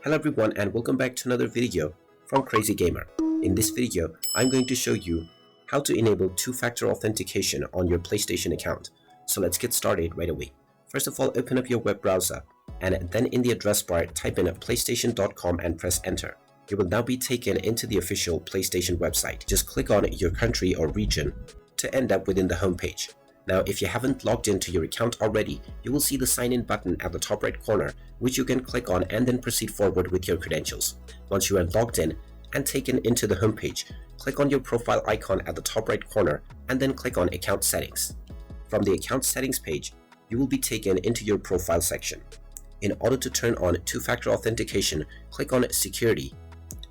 Hello everyone and welcome back to another video from Crazy Gamer. In this video, I'm going to show you how to enable two-factor authentication on your PlayStation account. So let's get started right away. First of all, open up your web browser and then in the address bar type in playstation.com and press enter. You will now be taken into the official PlayStation website. Just click on your country or region to end up within the homepage. Now, if you haven't logged into your account already, you will see the sign in button at the top right corner, which you can click on and then proceed forward with your credentials. Once you are logged in and taken into the homepage, click on your profile icon at the top right corner and then click on account settings. From the account settings page, you will be taken into your profile section. In order to turn on two-factor authentication, click on security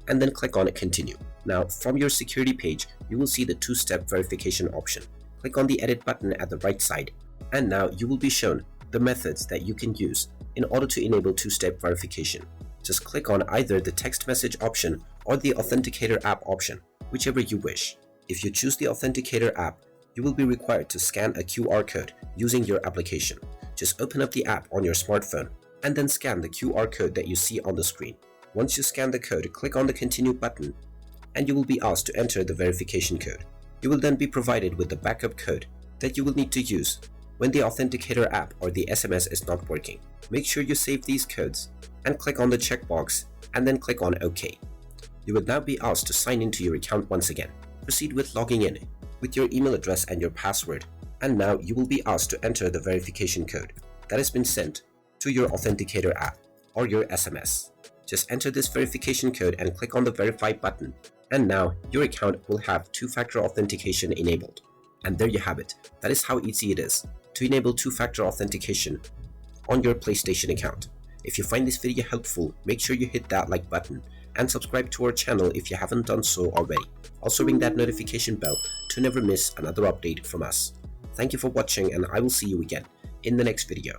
and then click on continue. Now, from your security page, you will see the two-step verification option. Click on the edit button at the right side, and now you will be shown the methods that you can use in order to enable two-step verification. Just click on either the text message option or the Authenticator app option, whichever you wish. If you choose the Authenticator app, you will be required to scan a QR code using your application. Just open up the app on your smartphone and then scan the QR code that you see on the screen. Once you scan the code, click on the continue button and you will be asked to enter the verification code. You will then be provided with the backup code that you will need to use when the Authenticator app or the SMS is not working. Make sure you save these codes and click on the checkbox and then click on OK. You will now be asked to sign into your account once again. Proceed with logging in with your email address and your password, and now you will be asked to enter the verification code that has been sent to your Authenticator app or your SMS. Just enter this verification code and click on the verify button. And now your account will have two-factor authentication enabled. And there you have it. That is how easy it is to enable two-factor authentication on your PlayStation account. If you find this video helpful, make sure you hit that like button and subscribe to our channel if you haven't done so already. Also ring that notification bell to never miss another update from us. Thank you for watching and I will see you again in the next video.